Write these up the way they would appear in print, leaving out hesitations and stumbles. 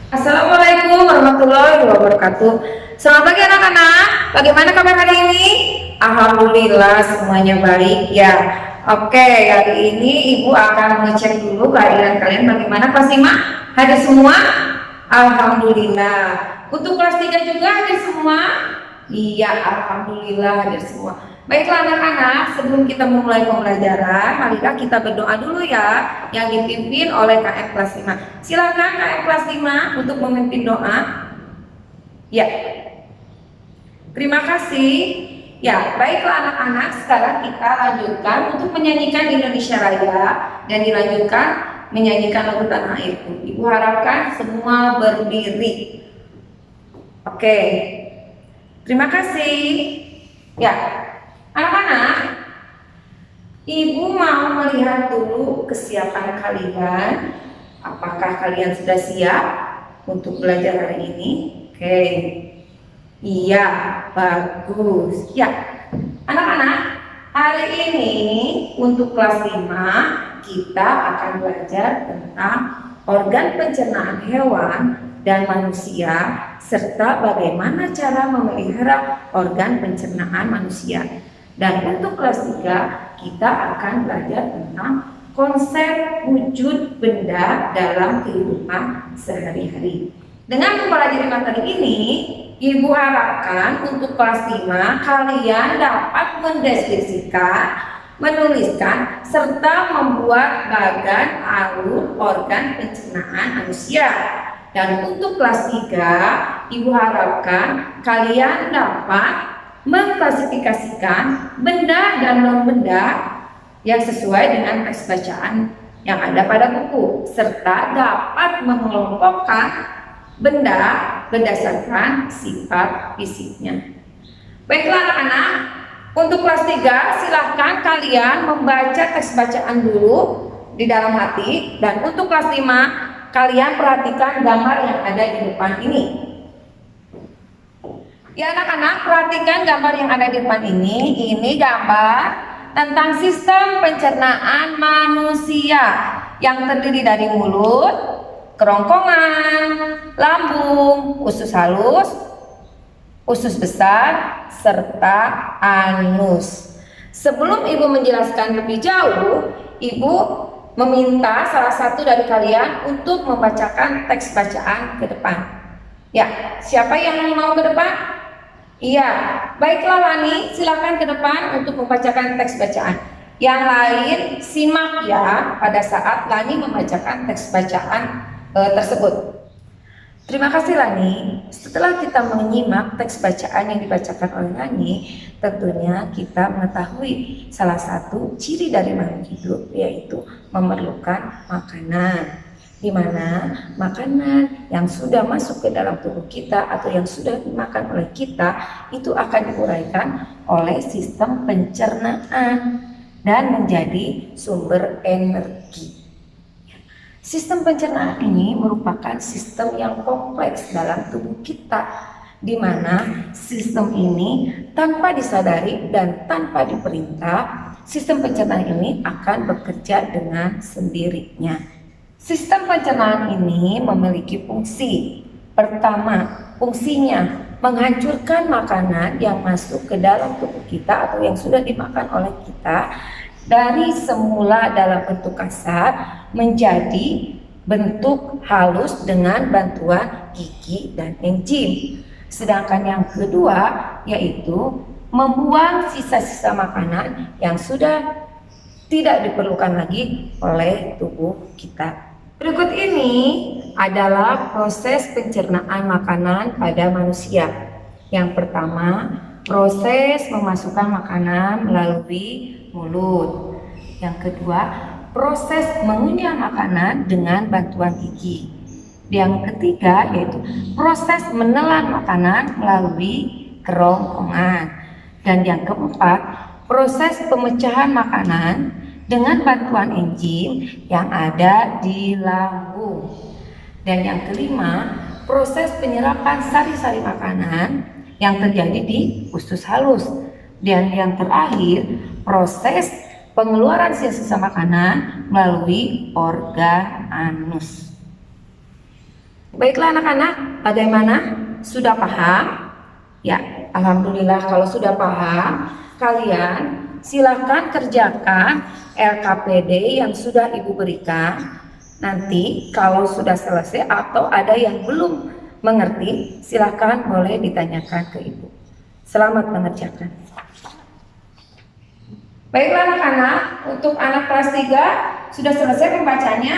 Assalamualaikum warahmatullahi wabarakatuh. Selamat pagi anak-anak. Bagaimana kabar hari ini? Alhamdulillah semuanya baik ya. Oke, hari ini Ibu akan mengecek dulu kehadiran kalian bagaimana kelas 5? Hadir semua? Alhamdulillah. Untuk kelas 3 juga hadir semua? Iya, alhamdulillah hadir semua. Baiklah anak-anak, sebelum kita memulai pembelajaran, marilah kita berdoa dulu ya, yang dipimpin oleh KM kelas 5. Silakan KM kelas 5 untuk memimpin doa. Ya, terima kasih. Ya, baiklah anak-anak, sekarang kita lanjutkan untuk menyanyikan Indonesia Raya dan dilanjutkan menyanyikan lagu Tanah Airku. Ibu harapkan semua berdiri. Oke, terima kasih. Ya, anak-anak, Ibu mau melihat dulu kesiapan kalian. Apakah kalian sudah siap untuk belajar hari ini? Oke. Iya, bagus. Ya, anak-anak, hari ini untuk kelas 5 kita akan belajar tentang organ pencernaan hewan dan manusia serta bagaimana cara memelihara organ pencernaan manusia. Dan untuk kelas 3 kita akan belajar tentang konsep wujud benda dalam kehidupan sehari-hari. Dengan mempelajari materi ini, Ibu harapkan untuk kelas 5 kalian dapat mendeskripsikan, menuliskan, serta membuat bagan alur organ pencernaan manusia. Dan untuk kelas 3, Ibu harapkan kalian dapat mengklasifikasikan benda dan non-benda yang sesuai dengan teks bacaan yang ada pada buku, serta dapat mengelompokkan benda berdasarkan sifat fisiknya. Baiklah anak-anak, untuk kelas 3 silahkan kalian membaca teks bacaan dulu di dalam hati, dan untuk kelas 5 kalian perhatikan gambar yang ada di depan ini. Ya anak-anak, perhatikan gambar yang ada di depan ini. Ini gambar tentang sistem pencernaan manusia yang terdiri dari mulut, kerongkongan, lambung, usus halus, usus besar, serta anus. Sebelum Ibu menjelaskan lebih jauh, Ibu meminta salah satu dari kalian untuk membacakan teks bacaan ke depan. Ya, siapa yang mau ke depan? Iya, baiklah Lani, silakan ke depan untuk membacakan teks bacaan. Yang lain simak ya pada saat Lani membacakan teks bacaan tersebut. Terima kasih Lani. Setelah kita menyimak teks bacaan yang dibacakan oleh Lani, tentunya kita mengetahui salah satu ciri dari makhluk hidup, yaitu memerlukan makanan. Di mana makanan yang sudah masuk ke dalam tubuh kita atau yang sudah dimakan oleh kita itu akan diuraikan oleh sistem pencernaan dan menjadi sumber energi. Sistem pencernaan ini merupakan sistem yang kompleks dalam tubuh kita, di mana sistem ini tanpa disadari dan tanpa diperintah, sistem pencernaan ini akan bekerja dengan sendirinya. Sistem pencernaan ini memiliki fungsi. Pertama, fungsinya menghancurkan makanan yang masuk ke dalam tubuh kita atau yang sudah dimakan oleh kita dari semula dalam bentuk kasar menjadi bentuk halus dengan bantuan gigi dan enzim. Sedangkan yang kedua yaitu membuang sisa-sisa makanan yang sudah tidak diperlukan lagi oleh tubuh kita. Berikut ini adalah proses pencernaan makanan pada manusia. Yang pertama, proses memasukkan makanan melalui mulut. Yang kedua, proses mengunyah makanan dengan bantuan gigi. Yang ketiga yaitu proses menelan makanan melalui kerongkongan. Dan yang keempat, proses pemecahan makanan dengan bantuan enzim yang ada di lambung. Dan yang kelima, proses penyerapan sari-sari makanan yang terjadi di usus halus. Dan yang terakhir, proses pengeluaran sisa-sisa makanan melalui organ anus. Baiklah anak-anak, bagaimana? Sudah paham? Ya, alhamdulillah kalau sudah paham, kalian silakan kerjakan LKPD yang sudah Ibu berikan. Nanti kalau sudah selesai atau ada yang belum mengerti, silakan boleh ditanyakan ke Ibu. Selamat mengerjakan. Baiklah anak-anak, untuk anak kelas 3 sudah selesai membacanya?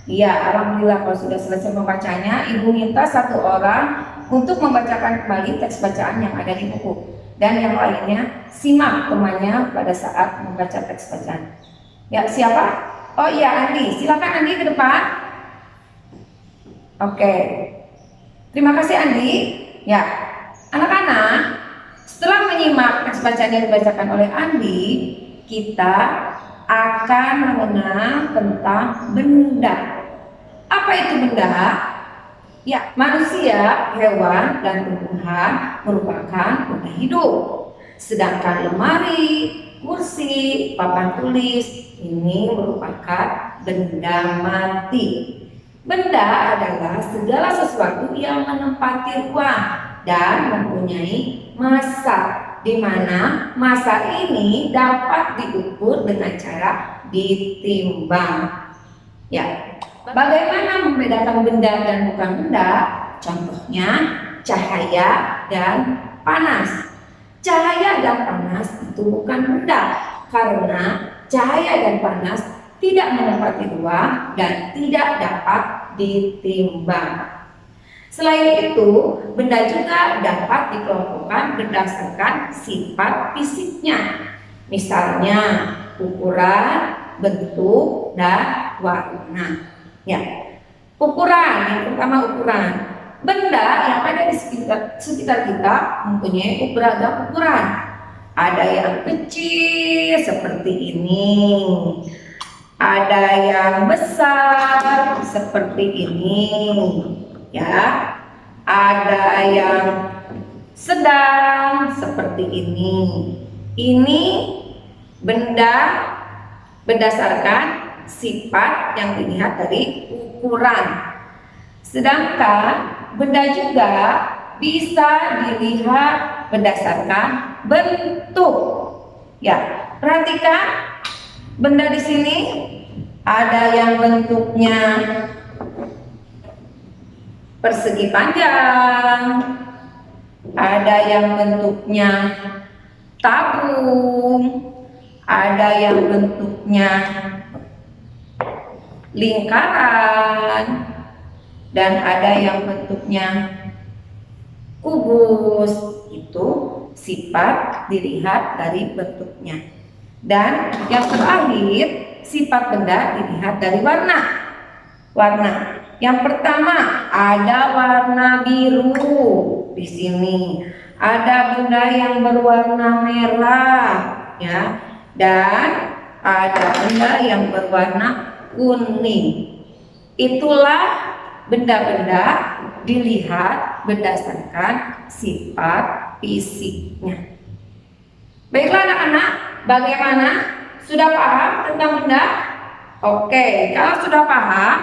Iya, alhamdulillah kalau sudah selesai membacanya, Ibu minta satu orang untuk membacakan kembali teks bacaan yang ada di buku. Dan yang lainnya simak temannya pada saat membaca teks bacaan. Ya, siapa? Oh iya, Andi. Silakan Andi ke depan. Oke. Terima kasih Andi. Ya, anak-anak, setelah menyimak teks bacaan yang dibacakan oleh Andi, kita akan mengenal tentang benda. Apa itu benda? Ya, manusia, hewan, dan tumbuhan merupakan benda hidup. Sedangkan lemari, kursi, papan tulis ini merupakan benda mati. Benda adalah segala sesuatu yang menempati ruang dan mempunyai massa, di mana massa ini dapat diukur dengan cara ditimbang. Ya, bagaimana membedakan benda dan bukan benda? Contohnya cahaya dan panas. Cahaya dan panas itu bukan benda karena cahaya dan panas tidak menempati ruang dan tidak dapat ditimbang. Selain itu, benda juga dapat dikelompokkan berdasarkan sifat fisiknya. Misalnya, ukuran, bentuk, dan warna. Ya, ukuran, yang pertama ukuran. Benda yang ada di sekitar kita mempunyai beragam ukuran. Ada yang kecil seperti ini. Ada yang besar seperti ini. Ya, ada yang sedang seperti ini. Ini benda berdasarkan sifat yang dilihat dari ukuran. Sedangkan benda juga bisa dilihat berdasarkan bentuk. Ya, perhatikan benda di sini ada yang bentuknya persegi panjang, ada yang bentuknya tabung, ada yang bentuknya lingkaran, dan ada yang bentuknya kubus. Itu sifat dilihat dari bentuknya. Dan yang terakhir, sifat benda dilihat dari warna. Warna. Yang pertama ada warna biru di sini. Ada benda yang berwarna merah, ya. Dan ada benda yang berwarna kuning. Itulah benda-benda dilihat berdasarkan sifat fisiknya. Baiklah anak-anak, bagaimana? Sudah paham tentang benda? Oke, kalau sudah paham,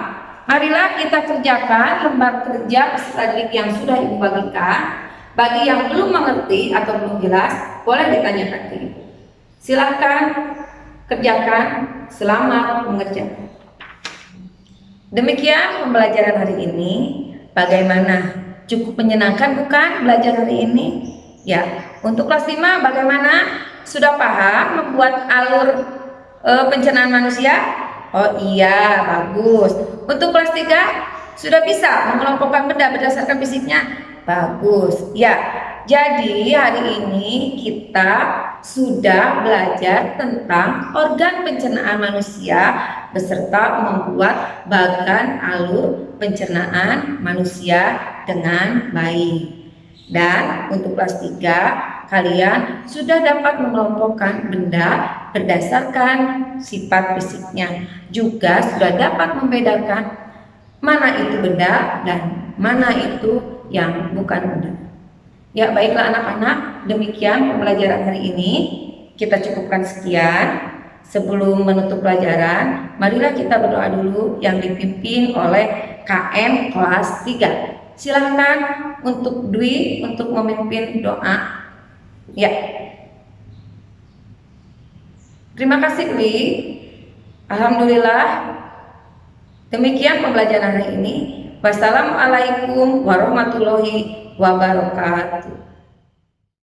marilah kita kerjakan lembar kerja peserta didik yang sudah Ibu bagikan. Bagi yang belum mengerti atau belum jelas, boleh ditanyakan ke Ibu. Silahkan kerjakan. Selamat mengerjakan. Demikian pembelajaran hari ini. Bagaimana? Cukup menyenangkan bukan belajar hari ini? Ya, untuk kelas 5 bagaimana? Sudah paham membuat alur pencernaan manusia? Oh iya, bagus. Untuk kelas 3 sudah bisa mengelompokkan benda berdasarkan fisiknya? Bagus. Ya, jadi hari ini kita sudah belajar tentang organ pencernaan manusia beserta membuat bagan alur pencernaan manusia dengan baik. Dan untuk kelas 3 kalian sudah dapat mengelompokkan benda berdasarkan sifat fisiknya. Juga sudah dapat membedakan mana itu benda dan mana itu yang bukan benda. Ya, baiklah anak-anak, demikian pembelajaran hari ini. Kita cukupkan sekian. sebelum menutup pelajaran, marilah kita berdoa dulu yang dipimpin oleh KM kelas 3. Silahkan untuk Dwi untuk memimpin doa. Ya. Terima kasih Dwi. Alhamdulillah. Demikian pembelajaran hari ini. Wassalamualaikum warahmatullahi wabarakatuh.